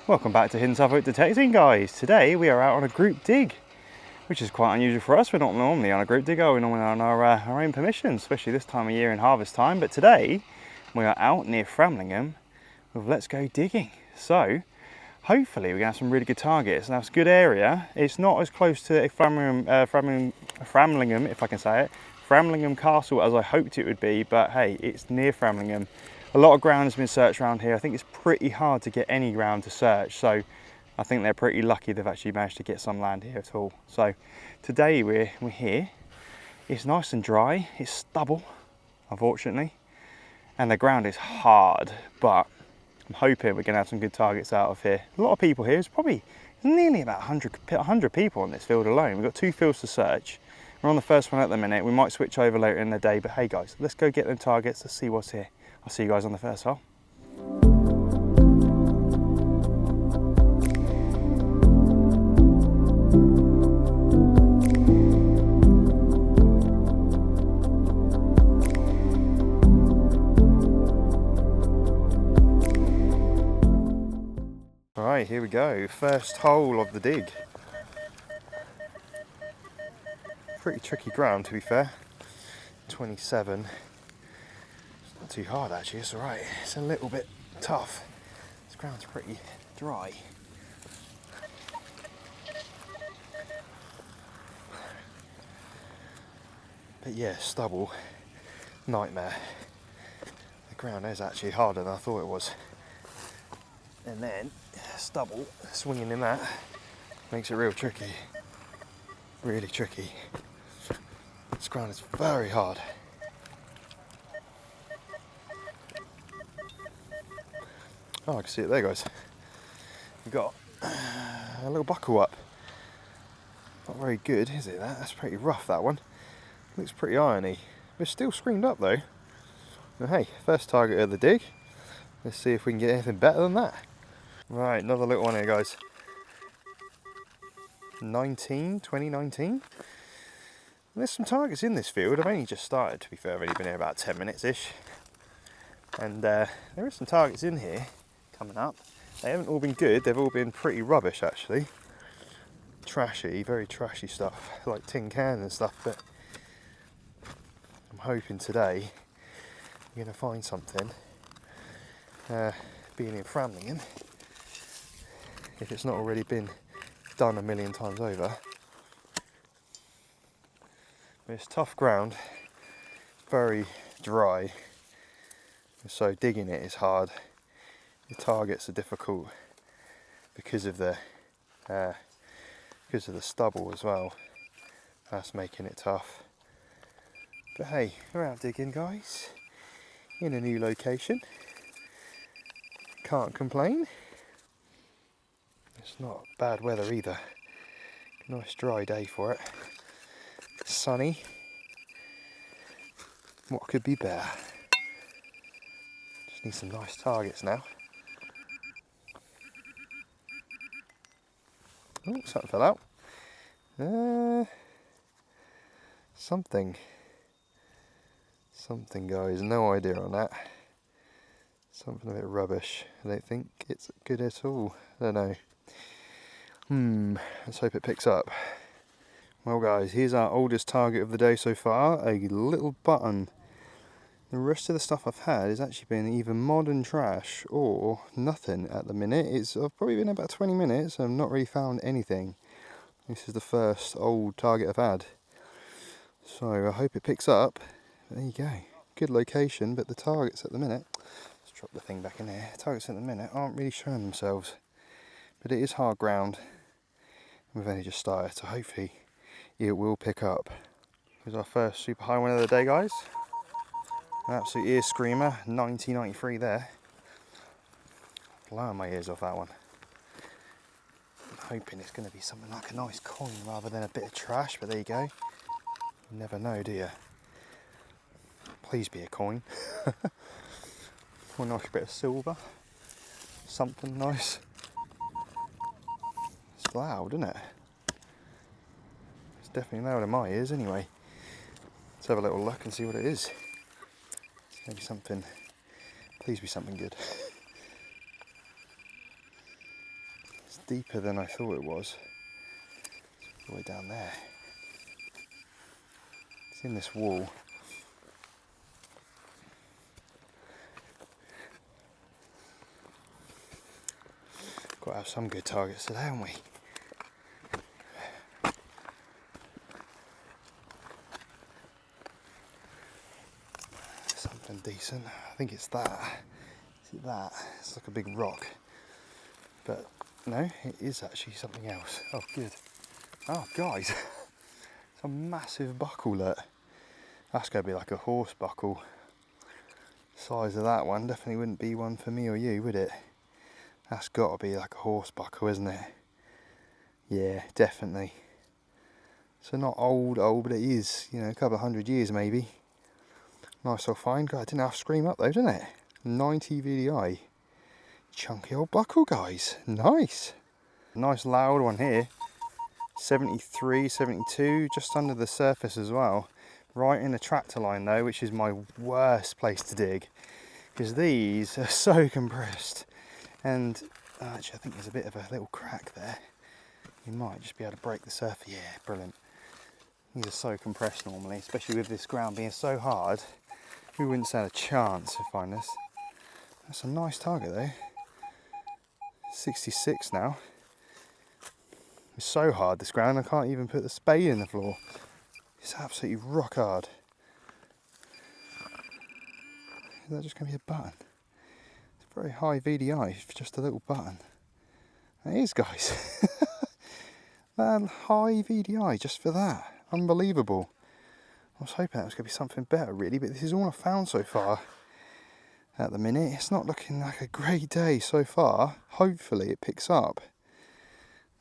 Welcome back to Hidden Suffolk Detecting, guys. Today we are out on a group dig, which is quite unusual for us. We're not normally on a group dig, we're normally on our own permission, especially this time of year in harvest time. But today we are out near Framlingham with Let's Go Digging. So hopefully we're going to have some really good targets. Now it's a good area. It's not as close to Framlingham, if I can say it, Framlingham Castle as I hoped it would be, but hey, it's near Framlingham. A lot of ground has been searched around here. I think it's pretty hard to get any ground to search, so I think they're pretty lucky they've actually managed to get some land here at all. So today we're here. It's nice and dry. It's stubble, unfortunately, and the ground is hard, but I'm hoping we're going to have some good targets out of here. A lot of people here. It's probably nearly about 100 people on this field alone. We've got 2 fields to search. We're on the first one at the minute. We might switch over later in the day, but hey guys, let's go get them targets. Let's see what's here. I'll see you guys on the first hole. All right, here we go. First hole of the dig. Pretty tricky ground, to be fair. 27. Not too hard actually, it's alright. It's a little bit tough. This ground's pretty dry. But yeah, stubble, nightmare. The ground is actually harder than I thought it was. And then stubble, swinging in that, makes it real tricky. Really tricky. This ground is very hard. Oh, I can see it there, guys. We've got a little buckle up. Not very good, is it? That's pretty rough, that one. Looks pretty irony. It's still screened up, though. But hey, first target of the dig. Let's see if we can get anything better than that. Right, another little one here, guys. 2019. There's some targets in this field. I've only just started, to be fair. I've only been here about 10 minutes-ish. And there are some targets in here coming up. They haven't all been good, they've all been pretty rubbish actually. Trashy, very trashy stuff, like tin cans and stuff, but I'm hoping today we're going to find something. Being in Framlingham, if it's not already been done a million times over. But it's tough ground, very dry, so digging it is hard. The targets are difficult because of the stubble as well. That's making it tough. But hey, we're out digging, guys, in a new location. Can't complain. It's not bad weather either. Nice dry day for it. Sunny. What could be better? Just need some nice targets now. Oh, something fell out. Something, guys. No idea on that. Something a bit rubbish. I don't think it's good at all. I don't know. Let's hope it picks up. Well, guys, here's our oldest target of the day so far. A little button. The rest of the stuff I've had has actually been either modern trash or nothing at the minute. I've probably been about 20 minutes and I've not really found anything. This is the first old target I've had. So I hope it picks up. There you go. Good location, but the targets at the minute, let's drop the thing back in there. The targets at the minute aren't really showing themselves. But it is hard ground. We've only just started, so hopefully it will pick up. Here's our first super high one of the day, guys. An absolute ear screamer, 1993 there. Blowing my ears off that one. I'm hoping it's going to be something like a nice coin rather than a bit of trash, but there you go. You never know, do you? Please be a coin. Or like a bit of silver. Something nice. It's loud, isn't it? It's definitely loud in my ears anyway. Let's have a little look and see what it is. Maybe something, please be something good. deeper than I thought it was. It's all the way down there. It's in this wall. Got to have some good targets today, haven't we? Something decent. I think it's that. Is it that? It's like a big rock. But no, it is actually something else. Oh, good. Oh, guys. It's a massive buckle, look. That's going to be like a horse buckle. The size of that one definitely wouldn't be one for me or you, would it? That's got to be like a horse buckle, isn't it? Yeah, definitely. So not old, but it is, you know, a couple of 100 years maybe. Nice old find. God, it didn't have to scream up though, didn't it? 90 VDI. Chunky old buckle, guys. Nice. Nice loud one here. 73, 72, just under the surface as well. Right in the tractor line though, which is my worst place to dig. Because these are so compressed. And actually I think there's a bit of a little crack there. You might just be able to break the surface. Yeah, brilliant. These are so compressed normally, especially with this ground being so hard. We wouldn't stand a chance to find this. That's a nice target though. 66 now. It's so hard this ground, I can't even put the spade in the floor. It's absolutely rock hard. Is that just going to be a button? It's very high VDI for just a little button. It is, guys. That high VDI just for that. Unbelievable. I was hoping that was going to be something better really, but this is all I've found so far. At the minute, it's not looking like a great day so far. Hopefully it picks up.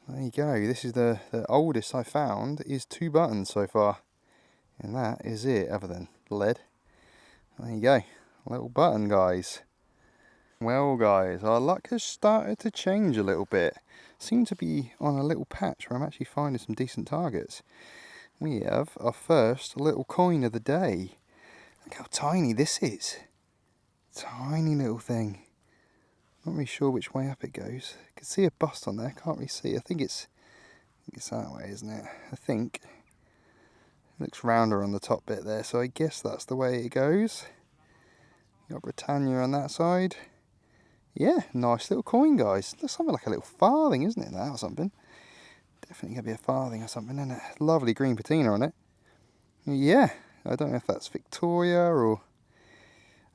There you go. This is the oldest I found is 2 buttons so far. And that is it, other than lead. There you go. A little button, guys. Well, guys, our luck has started to change a little bit. Seem to be on a little patch where I'm actually finding some decent targets. We have our first little coin of the day. Look how tiny this is. Tiny little thing. Not really sure which way up it goes. I can see a bust on there, can't really see. I think it's that way, isn't it? I think. It looks rounder on the top bit there, so I guess that's the way it goes. Got Britannia on that side. Yeah, nice little coin, guys. Looks something like a little farthing, isn't it, that or something? Definitely going to be a farthing or something, isn't it? Lovely green patina on it. Yeah, I don't know if that's Victoria or...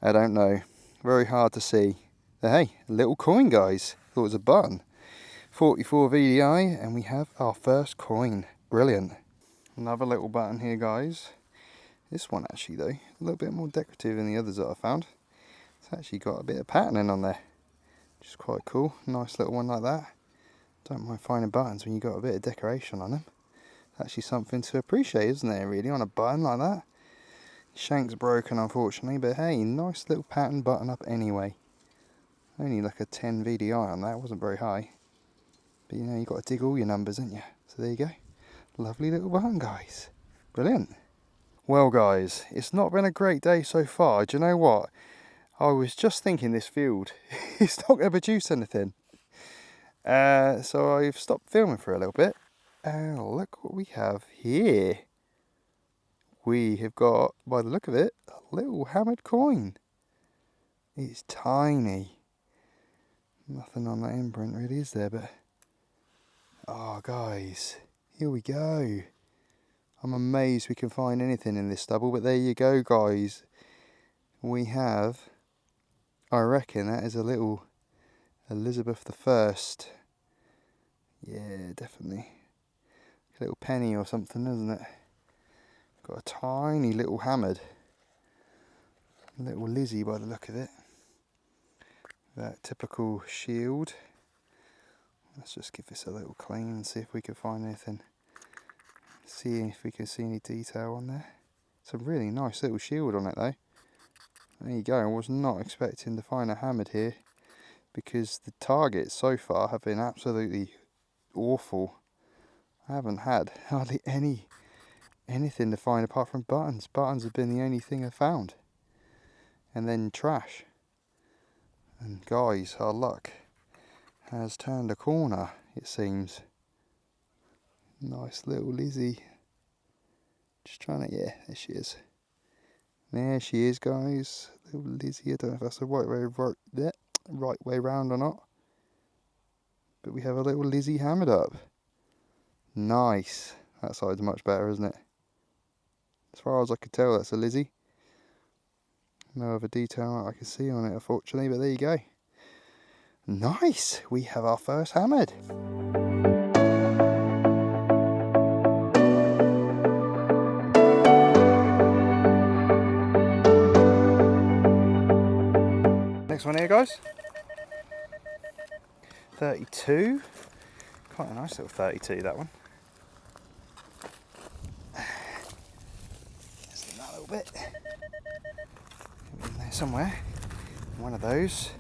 I don't know. Very hard to see. But hey, a little coin, guys. Thought it was a button. 44 VDI, and we have our first coin. Brilliant. Another little button here, guys. This one actually, though, a little bit more decorative than the others that I found. It's actually got a bit of patterning on there, which is quite cool. Nice little one like that. Don't mind finding buttons when you've got a bit of decoration on them. It's actually something to appreciate, isn't there, really, on a button like that? Shank's broken, unfortunately, but hey, nice little pattern button up anyway. Only like a 10 VDI on that, wasn't very high. But you know, you've got to dig all your numbers, haven't you? So there you go. Lovely little button, guys. Brilliant. Well, guys, it's not been a great day so far. Do you know what? I was just thinking this field, it's not going to produce anything. So I've stopped filming for a little bit. And look what we have here. We have got, by the look of it, a little hammered coin. It's tiny. Nothing on that imprint really, is there? But, oh guys, here we go. I'm amazed we can find anything in this stubble, but there you go, guys. We have, I reckon that is a little Elizabeth I. Yeah, definitely. A little penny or something, isn't it? Got a tiny little hammered. Little Lizzie by the look of it. That typical shield. Let's just give this a little clean and see if we can find anything. See if we can see any detail on there. It's a really nice little shield on it though. There you go. I was not expecting to find a hammered here, because the targets so far have been absolutely awful. I haven't had hardly anything to find apart from buttons. Buttons have been the only thing I've found. And then trash. And guys, our luck has turned a corner, it seems. Nice little Lizzie. Just trying to, yeah, there she is. There she is, guys. Little Lizzie. I don't know if that's the right way round or not. But we have a little Lizzie hammered up. Nice. That side's much better, isn't it? As far as I could tell, that's a Lizzie. No other detail I can see on it, unfortunately, but there you go. Nice. We have our first hammered. Next one here, guys. 32. Quite a nice little 32, that one. Just that little bit. In there somewhere. One of those.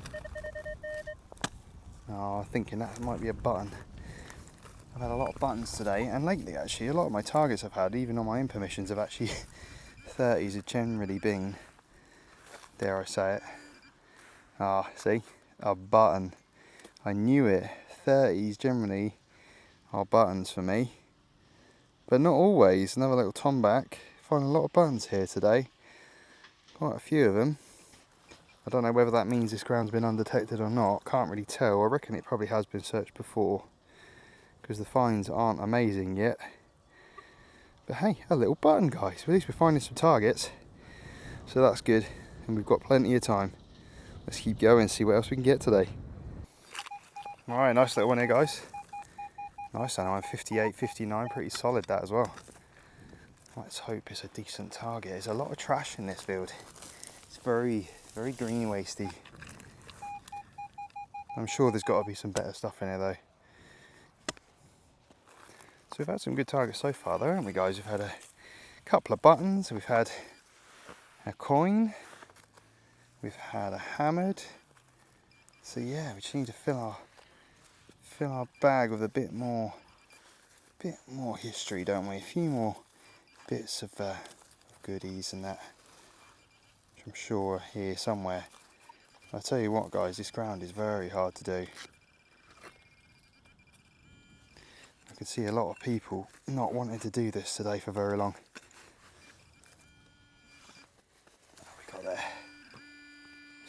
Oh, I'm thinking that might be a button. I've had a lot of buttons today, and lately actually, a lot of my targets I've had, even on my in permissions, have actually 30s have generally been, dare I say it. Ah, see? A button. I knew it. 30s generally are buttons for me. But not always. Another little tomback. Find a lot of buttons here today. Quite a few of them. I don't know whether that means this ground's been undetected or not. Can't really tell. I reckon it probably has been searched before, because the finds aren't amazing yet. But hey, a little button, guys. At least we're finding some targets. So that's good. And we've got plenty of time. Let's keep going and see what else we can get today. Alright, nice little one here, guys. Nice one, 58, 59, pretty solid that as well. Let's hope it's a decent target. There's a lot of trash in this field. It's very green wasty. I'm sure there's got to be some better stuff in here though. So we've had some good targets so far though, haven't we, guys? We've had a couple of buttons, we've had a coin, we've had a hammered. So yeah, we just need to fill our bag with a bit more history, don't we? A few more bits of goodies and that, which I'm sure are here somewhere. I'll tell you what, guys, this ground is very hard to do. I can see a lot of people not wanting to do this today for very long. What have we got there?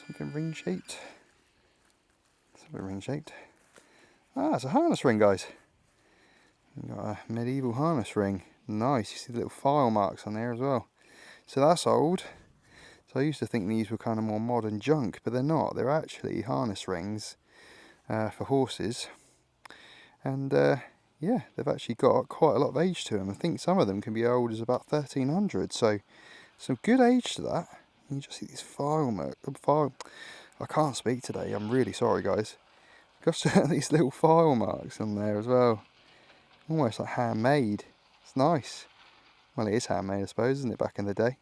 Something ring shaped. Something ring shaped. Ah, it's a harness ring, guys. We've got a medieval harness ring. Nice, you see the little file marks on there as well. So that's old. So I used to think these were kind of more modern junk, but they're not. They're actually harness rings for horses. And yeah, they've actually got quite a lot of age to them. I think some of them can be old as about 1300. So some good age to that. You just see these I can't speak today. I'm really sorry, guys. Got these little file marks on there as well. Almost like handmade. It's nice. Well, it is handmade, I suppose, isn't it, back in the day?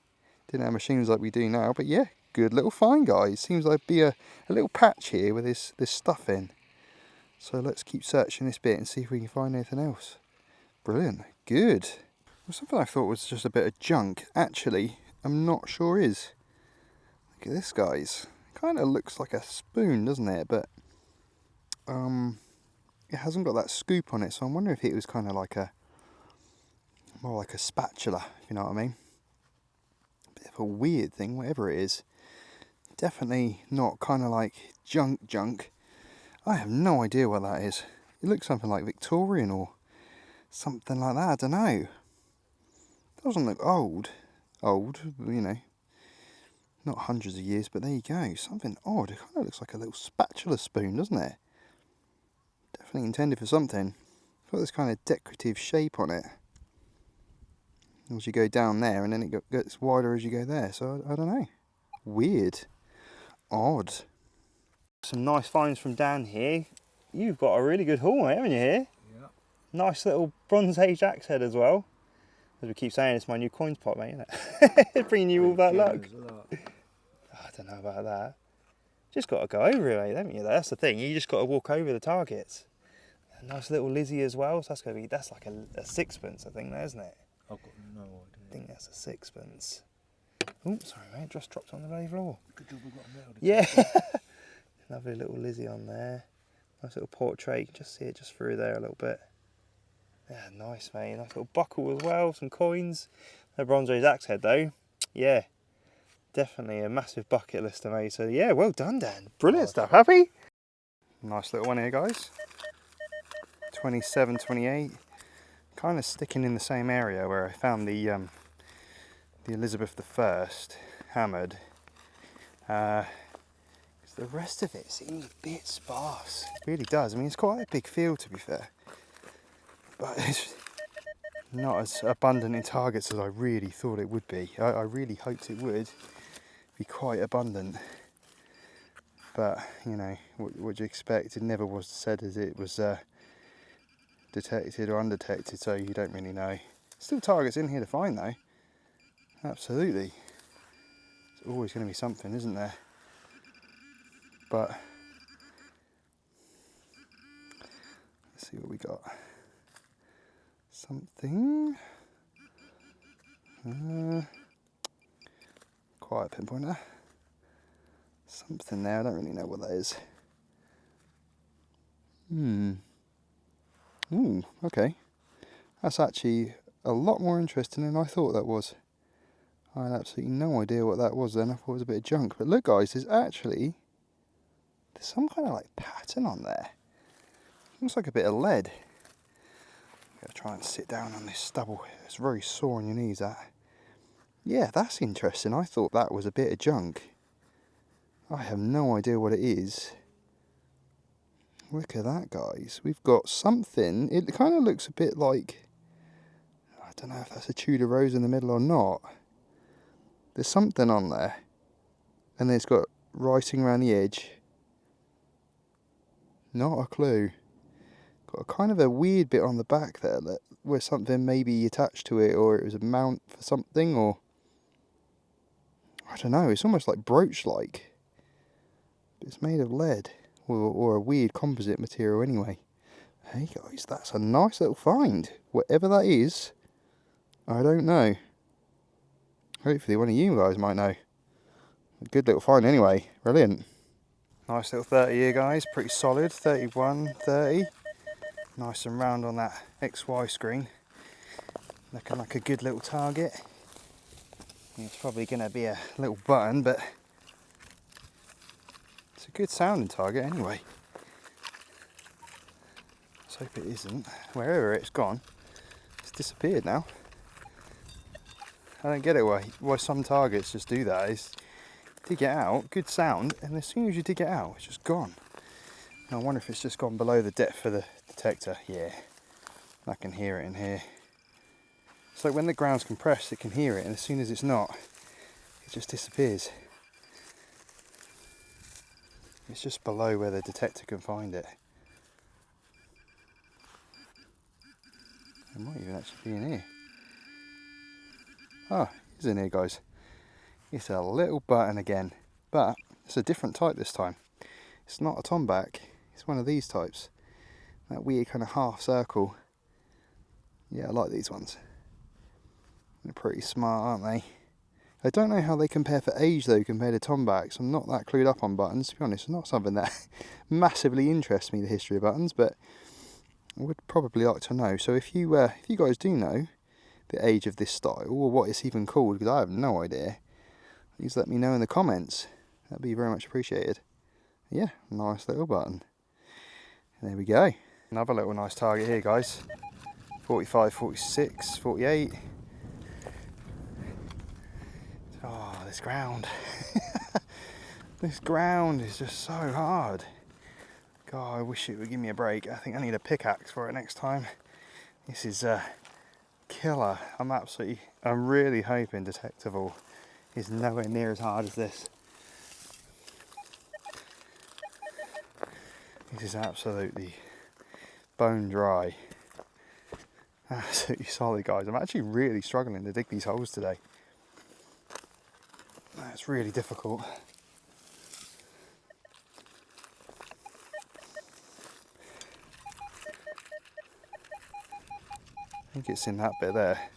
Didn't have machines like we do now, but yeah, good little find, guys. Seems like be a little patch here with this stuff in. So let's keep searching this bit and see if we can find anything else. Brilliant. Good. Well, something I thought was just a bit of junk, actually, I'm not sure is. Look at this, guys. It kind of looks like a spoon, doesn't it? But it hasn't got that scoop on it, so I'm wondering if it was kind of like more like a spatula, if you know what I mean. A bit of a weird thing, whatever it is. Definitely not kind of like junk. I have no idea what that is. It looks something like Victorian or something like that, I don't know. Doesn't look old, you know. Not hundreds of years, but there you go. Something odd. It kind of looks like a little spatula spoon, doesn't it? Definitely intended for something. It's got this kind of decorative shape on it. As you go down there, and then it gets wider as you go there. So I don't know. Weird. Odd. Some nice finds from Dan here. You've got a really good haul, haven't you, here? Yeah. Nice little Bronze Age axe head as well. As we keep saying, it's my new coins pot, mate, isn't it? Bringing you all that luck. I don't know about that. Just got to go over it, mate, haven't you? That's the thing. You just got to walk over the targets. A nice little Lizzie as well. So that's like a sixpence, I think, isn't it? I've got no idea. I think that's a sixpence. Oh, sorry, mate. Just dropped on the bloody floor. Good job we got a metal detector. Yeah. Lovely little Lizzie on there. Nice little portrait, you can just see it just through there a little bit. Yeah, nice mate, nice little buckle as well, some coins. No bronze raised axe head though. Yeah, definitely a massive bucket lister mate. So yeah, well done Dan. Brilliant stuff, happy? Nice little one here guys. 27, 28. Kind of sticking in the same area where I found the Elizabeth I hammered. The rest of it seems a bit sparse. It really does. I mean, it's quite a big field to be fair, but it's not as abundant in targets as I really thought it would be. I really hoped it would be quite abundant, but you know, what would you expect? It never was said as it was detected or undetected, so you don't really know. Still targets in here to find though. Absolutely. There's always going to be something, isn't there? But let's see what we got. Something. Quiet pinpointer. Something there, I don't really know what that is. Ooh, okay. That's actually a lot more interesting than I thought that was. I had absolutely no idea what that was then. I thought it was a bit of junk. But look guys, there's some kind of like pattern on there. Looks like a bit of lead. I'm going to try and sit down on this stubble. It's very sore on your knees, that. Yeah, that's interesting. I thought that was a bit of junk. I have no idea what it is. Look at that, guys. We've got something. It kind of looks a bit like, I don't know if that's a Tudor rose in the middle or not. There's something on there. And then it's got writing around the edge. Not a clue. Got a kind of a weird bit on the back there where something may be attached to it, or it was a mount for something, or I don't know. It's almost like brooch-like. It's made of lead, or a weird composite material anyway. Hey guys, that's a nice little find. Whatever that is, I don't know. Hopefully one of you guys might know. A good little find anyway. Brilliant. Nice little 30 here guys, pretty solid. 31, 30. Nice and round on that XY screen. Looking like a good little target. It's probably going to be a little button, but it's a good sounding target anyway. Let's hope it isn't. Wherever it's gone, it's disappeared now. I don't get it why some targets just do that. Is dig it out, good sound, and as soon as you dig it out, it's just gone. And I wonder if it's just gone below the depth of the detector. Yeah, I can hear it in here. It's like when the ground's compressed, it can hear it, and as soon as it's not, it just disappears. It's just below where the detector can find it. It might even actually be in here. Oh, it's in here guys. It's a little button again, but it's a different type this time. It's not a tomback, it's one of these types. That weird kind of half circle. Yeah, I like these ones. They're pretty smart, aren't they? I don't know how they compare for age though compared to tombacks. I'm not that clued up on buttons, to be honest. It's not something that massively interests me, the history of buttons, but I would probably like to know. So if you guys do know the age of this style, or what it's even called, because I have no idea, please let me know in the comments. That'd be very much appreciated. Yeah, nice little button. There we go. Another little nice target here guys. 45, 46, 48. Oh, this ground. This ground is just so hard. God, I wish it would give me a break. I think I need a pickaxe for it next time. This is killer. I'm really hoping detectable is nowhere near as hard as this. This is absolutely bone dry. Absolutely solid guys. I'm actually really struggling to dig these holes today. That's really difficult. I think it's in that bit there.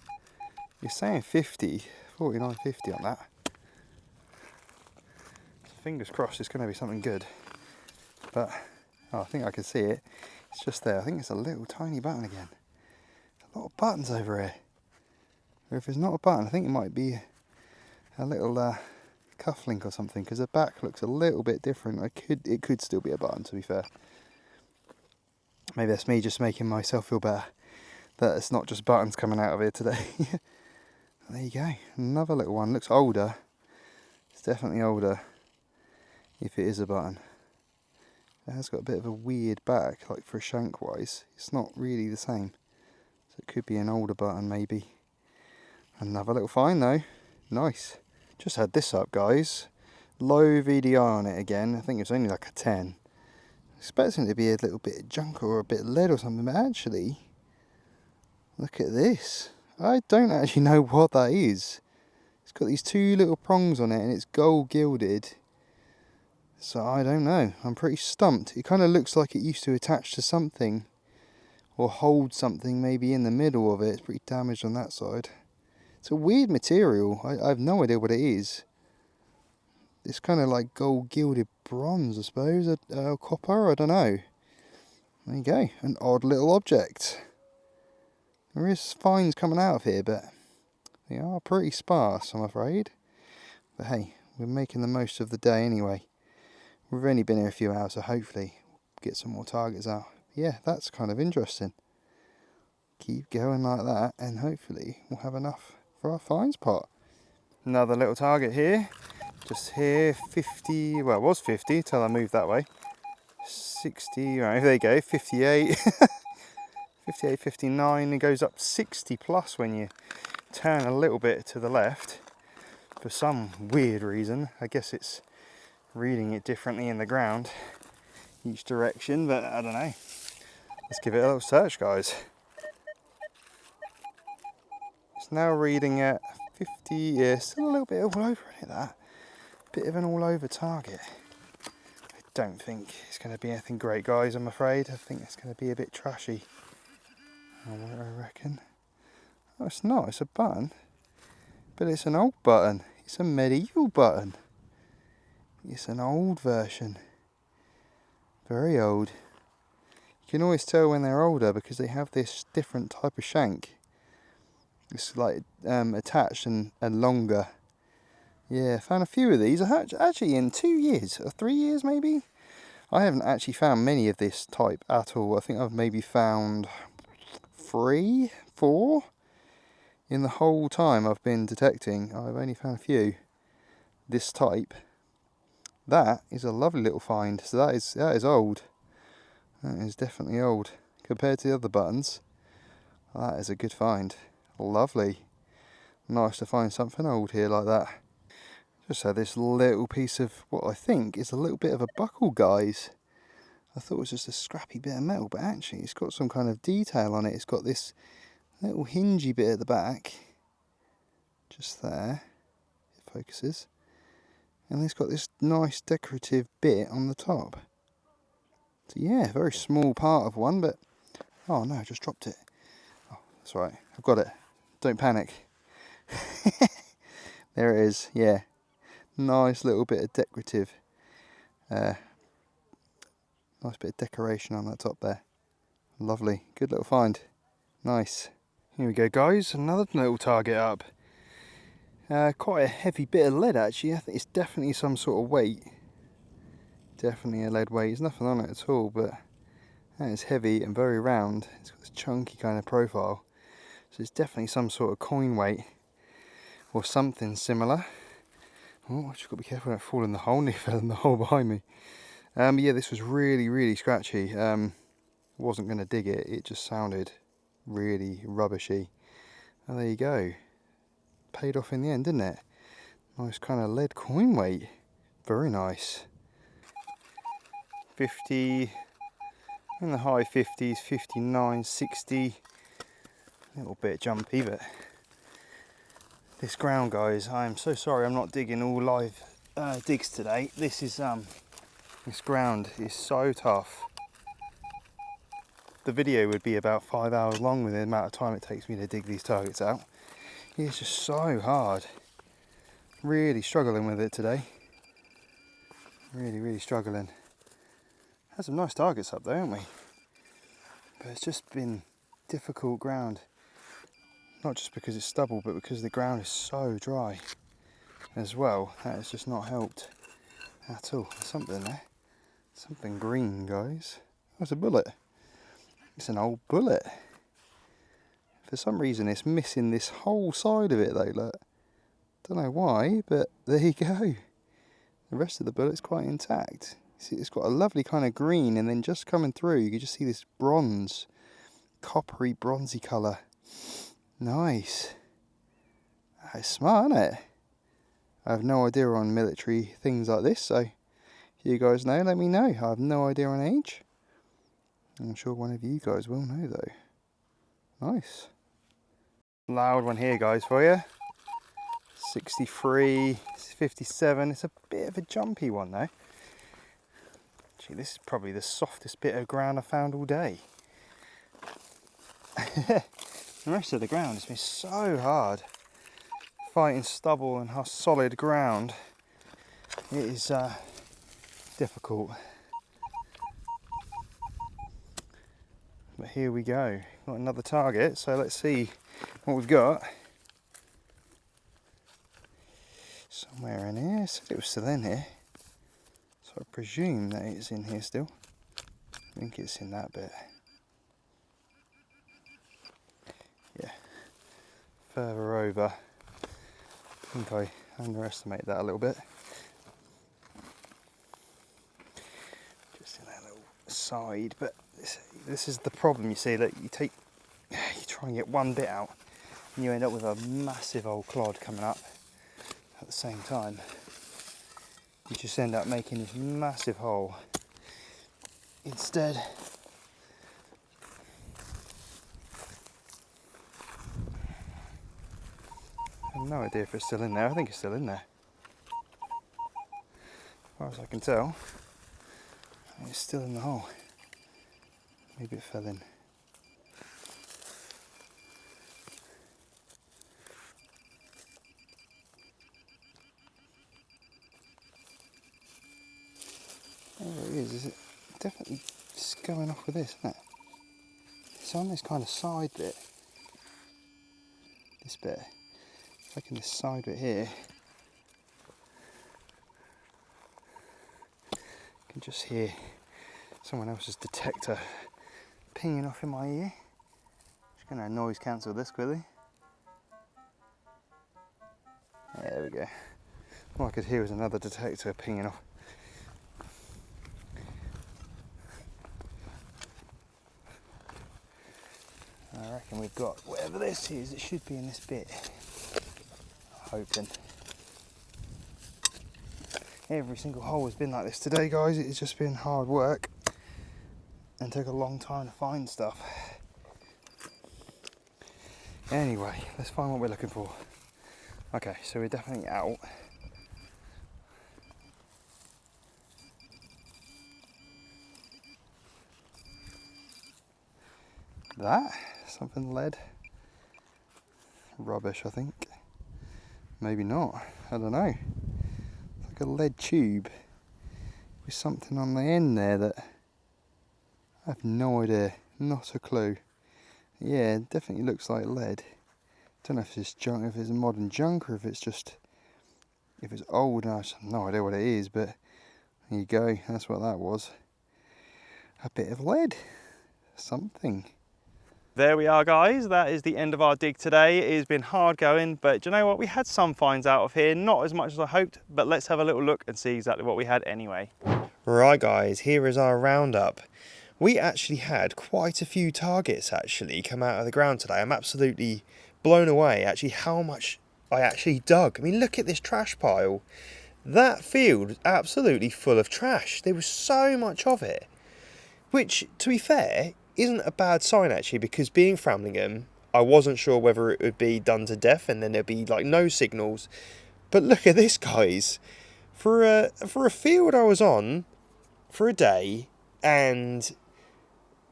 You're saying 50, 49, 50 on that. So fingers crossed it's going to be something good. But Oh, I think I can see it. It's just there. I think it's a little tiny button again. A lot of buttons over here. Or if it's not a button, I think it might be a little cufflink or something, because the back looks a little bit different. It could still be a button, to be fair. Maybe that's me just making myself feel better that it's not just buttons coming out of here today. There you go, another little one. Looks older. It's definitely older if it is a button. It has got a bit of a weird back, like for shank wise. It's not really the same. So it could be an older button maybe. Another little find though. Nice. Just had this up, guys. Low VDI on it again. I think it's only like a 10. Expecting it to be a little bit of junk or a bit of lead or something, but actually, look at this. I don't actually know what that is. It's got these two little prongs on it and it's gold gilded. So I don't know. I'm pretty stumped. It kind of looks like it used to attach to something or hold something maybe in the middle of it. It's pretty damaged on that side. It's a weird material. I have no idea what it is. It's kind of like gold gilded bronze, I suppose, copper, I don't know. There you go, an odd little object. There is finds coming out of here, but they are pretty sparse, I'm afraid. But hey, we're making the most of the day anyway. We've only been here a few hours, so hopefully we'll get some more targets out. Yeah, that's kind of interesting. Keep going like that, and hopefully we'll have enough for our finds pot. Another little target here. Just here, 50, well it was 50 till I moved that way. 60, right, there you go, 58. 58, 59, it goes up 60 plus when you turn a little bit to the left. For some weird reason, I guess it's reading it differently in the ground, each direction, but I don't know. Let's give it a little search, guys. It's now reading at 50, yeah, still a little bit all over it, that. Bit of an all over target. I don't think it's going to be anything great, guys, I'm afraid. I think it's going to be a bit trashy. What do I reckon? Oh, it's not, it's a button. But it's an old button. It's a medieval button. It's an old version. Very old. You can always tell when they're older because they have this different type of shank. It's like attached and longer. Yeah, found a few of these. Actually in 2 years, or 3 years maybe? I haven't actually found many of this type at all. I think I've maybe found 3, 4 in the whole time I've been detecting. I've only found a few this type. That is a lovely little find. So that is old. That is definitely old compared to the other buttons. That is a good find. Lovely. Nice to find something old here like that. Just had this little piece of what I think is a little bit of a buckle, guys. I thought it was just a scrappy bit of metal, but actually it's got some kind of detail on it. It's got this little hingy bit at the back, just there, it focuses, and it's got this nice decorative bit on the top. So yeah, very small part of one, but oh no, I just dropped it. Oh, that's right, I've got it. Don't panic. There it is, yeah. Nice little bit of decorative, nice bit of decoration on that top there. Lovely, good little find. Nice. Here we go, guys, another little target up. Quite a heavy bit of lead actually. I think it's definitely some sort of weight. Definitely a lead weight. There's nothing on it at all, but that is heavy and very round. It's got this chunky kind of profile. So it's definitely some sort of coin weight or something similar. Oh, I've just got to be careful I don't fall in the hole. Nearly fell in the hole behind me. Yeah, this was really, really scratchy. Wasn't going to dig it. It just sounded really rubbishy. And there you go. Paid off in the end, didn't it? Nice kind of lead coin weight. Very nice. 50, in the high 50s, 59, 60. A little bit jumpy, but this ground, guys, I am so sorry I'm not digging all live digs today. This ground is so tough. The video would be about 5 hours long with the amount of time it takes me to dig these targets out. It's just so hard. Really struggling with it today. Really, really struggling. Had some nice targets up there, haven't we? But it's just been difficult ground. Not just because it's stubble, but because the ground is so dry as well. That has just not helped at all. There's something there. Something green, guys. Oh, it's a bullet. It's an old bullet. For some reason it's missing this whole side of it though, look. Don't know why, but there you go. The rest of the bullet's quite intact. See, it's got a lovely kind of green, and then just coming through you can just see this bronze, coppery bronzy colour. Nice. That's smart, isn't it? I have no idea on military things like this, so if you guys know, let me know. I have no idea on age. I'm sure one of you guys will know though. Nice. Loud one here, guys, for you. 63, 57. It's a bit of a jumpy one though. Actually, this is probably the softest bit of ground I've found all day. The rest of the ground has been so hard. Fighting stubble and how solid ground. It is difficult. But here we go. Got another target, so let's see what we've got. Somewhere in here. Said it was still in here. So I presume that it's in here still. I think it's in that bit. Yeah. Further over. I think I underestimated that a little bit. Just in that little side, but this is the problem, you see, that you try and get one bit out and you end up with a massive old clod coming up at the same time. You just end up making this massive hole instead. I have no idea if it's still in there. I think it's still in there. As far as I can tell, it's still in the hole. Maybe it fell in. There it is it? Definitely just going off with this, isn't it? It's on this kind of side bit. This bit. Like in this side bit here. I can just hear someone else's detector pinging off in my ear. Just going to noise cancel this quickly. There we go. All I could hear was another detector pinging off. I reckon we've got whatever this is, it should be in this bit. Hoping. Every single hole has been like this today, guys. It's just been hard work and took a long time to find stuff. Anyway, let's find what we're looking for. Okay, so we're definitely out. That? Something lead? Rubbish, I think. Maybe not. I don't know. It's like a lead tube with something on the end there that I have no idea. Not a clue. Yeah, it definitely looks like lead. Don't know if it's junk, if it's modern junk, or if it's just, if it's old. I have no idea what it is, but there you go. That's what that was. A bit of lead. Something. There we are, guys. That is the end of our dig today. It has been hard going, but do you know what? We had some finds out of here, not as much as I hoped, but let's have a little look and see exactly what we had anyway. Right, guys, here is our roundup. We actually had quite a few targets actually come out of the ground today. I'm absolutely blown away actually how much I actually dug. I mean, look at this trash pile. That field was absolutely full of trash. There was so much of it, which, to be fair, isn't a bad sign actually, because being Framlingham, I wasn't sure whether it would be done to death and then there'd be like no signals. But look at this, guys. For a field I was on for a day and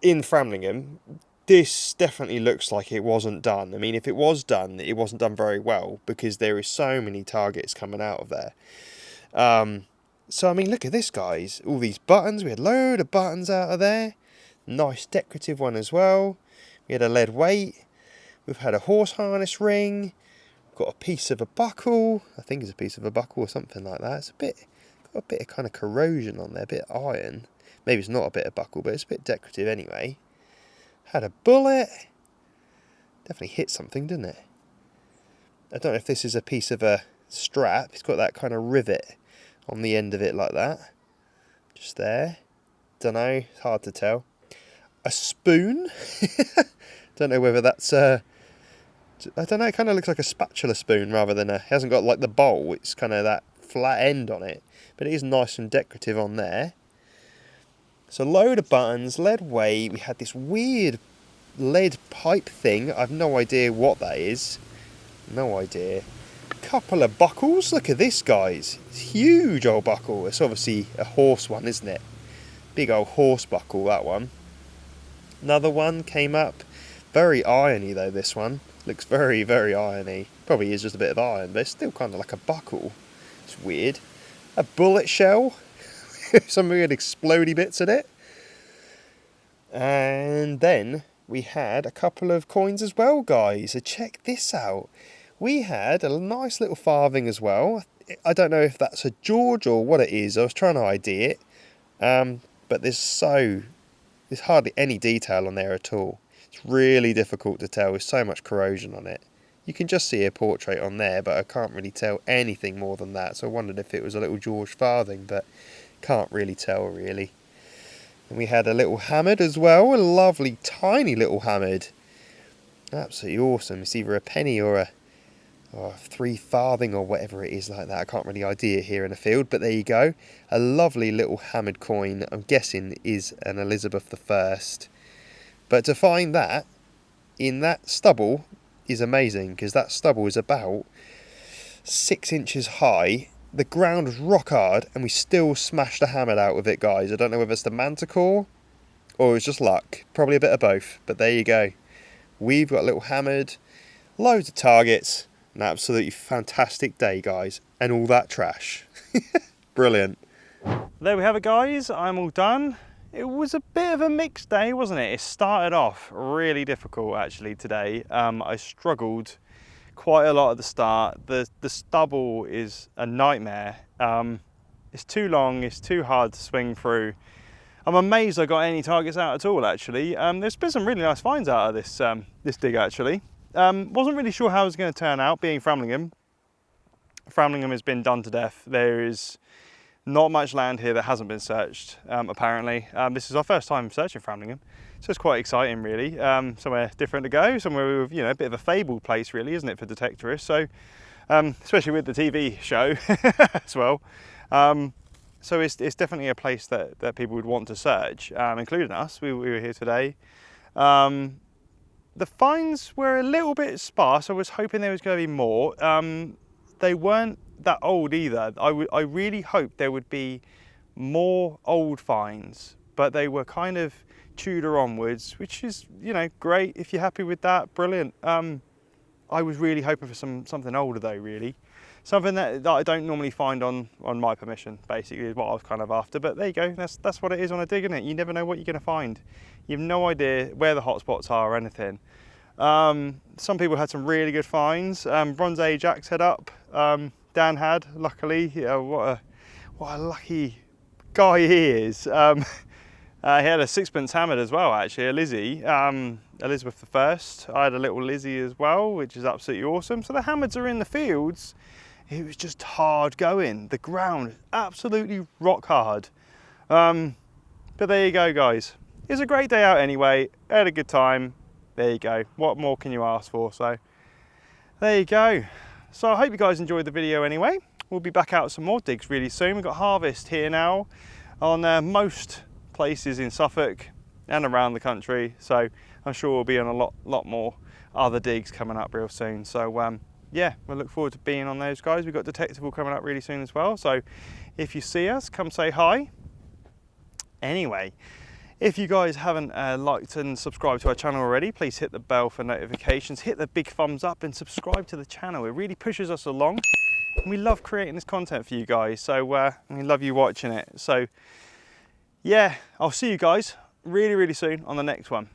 in Framlingham, this definitely looks like it wasn't done. I mean, if it was done, it wasn't done very well, because there is so many targets coming out of there. So I mean, look at this, guys. All these buttons. We had a load of buttons out of there. Nice decorative one as well. We had a lead weight. We've had a horse harness ring. Got a piece of a buckle. I think it's a piece of a buckle or something like that. It's got a bit of kind of corrosion on there, a bit of iron. Maybe it's not a bit of buckle, but it's a bit decorative anyway. Had a bullet. Definitely hit something, didn't it? I don't know if this is a piece of a strap. It's got that kind of rivet on the end of it like that. Just there. Don't know. It's hard to tell. A spoon. Don't know whether that's I don't know. It kind of looks like a spatula spoon rather than it hasn't got like the bowl. It's kind of that flat end on it, but it is nice and decorative on there. So load of buttons, lead weight. We had this weird lead pipe thing. I've no idea what that is. No idea. Couple of buckles. Look at this, guys. It's a huge old buckle. It's obviously a horse one, isn't it? Big old horse buckle, that one. Another one came up. Very irony though, this one. Looks very, very irony. Probably is just a bit of iron, but it's still kind of like a buckle. It's weird. A bullet shell. Some weird explodey bits in it. And then we had a couple of coins as well, guys. So check this out. We had a nice little farthing as well. I don't know if that's a George or what it is. I was trying to ID it. But there's hardly any detail on there at all. It's really difficult to tell. There's so much corrosion on it. You can just see a portrait on there, but I can't really tell anything more than that. So I wondered if it was a little George farthing, but can't really tell really. And we had a little hammered as well. A lovely tiny little hammered. Absolutely awesome. It's either a penny or a 3 farthing or whatever it is like that. I can't really ID it here in the field, but there you go. A lovely little hammered coin. I'm guessing is an Elizabeth I. But to find that in that stubble is amazing, because that stubble is about 6 inches high. The ground was rock hard and we still smashed a hammered out with it, guys. I don't know whether it's the Manticore or it's just luck. Probably a bit of both, but there you go. We've got a little hammered, loads of targets. An absolutely fantastic day, guys, and all that trash. Brilliant. There we have it, guys. I'm all done. It was a bit of a mixed day, wasn't it? It started off really difficult actually today. I struggled quite a lot at the start. The stubble is a nightmare. It's too long, it's too hard to swing through. I'm amazed I got any targets out at all actually. There's been some really nice finds out of this dig actually. Wasn't really sure how it was going to turn out, being Framlingham. Framlingham has been done to death. There is not much land here that hasn't been searched, apparently. This is our first time searching Framlingham, so it's quite exciting really. Somewhere different to go, somewhere with, you know, a bit of a fabled place really, isn't it, for detectorists? So, especially with the TV show as well. So it's definitely a place that people would want to search, including us. We were here today. The finds were a little bit sparse. I was hoping there was going to be more. They weren't that old either. I really hoped there would be more old finds, but they were kind of Tudor onwards, which is, you know, great. If you're happy with that, brilliant. I was really hoping for something older though, really. Something that I don't normally find on my permission, basically, is what I was kind of after. But there you go, that's what it is on a dig, isn't it? You never know what you're going to find. You have no idea where the hotspots are or anything. Some people had some really good finds. Bronze Age axe head up, Dan had, luckily. Yeah, what a lucky guy he is. He had a 6pence hammered as well, actually, a Lizzie, Elizabeth I. I had a little Lizzie as well, which is absolutely awesome. So the hammers are in the fields. It was just hard going. The ground, absolutely rock hard. But there you go, guys. It was a great day out anyway. I had a good time. There you go. What more can you ask for? So there you go. So I hope you guys enjoyed the video anyway. We'll be back out some more digs really soon. We've got harvest here now on most places in Suffolk and around the country. So I'm sure we'll be on a lot more other digs coming up real soon. So yeah, we'll look forward to being on those, guys. We've got Detectable coming up really soon as well. So if you see us, come say hi. Anyway, if you guys haven't liked and subscribed to our channel already, please hit the bell for notifications, hit the big thumbs up and subscribe to the channel. It really pushes us along. we love creating this content for you guys, so we love you watching it. So yeah, I'll see you guys really, really soon on the next one.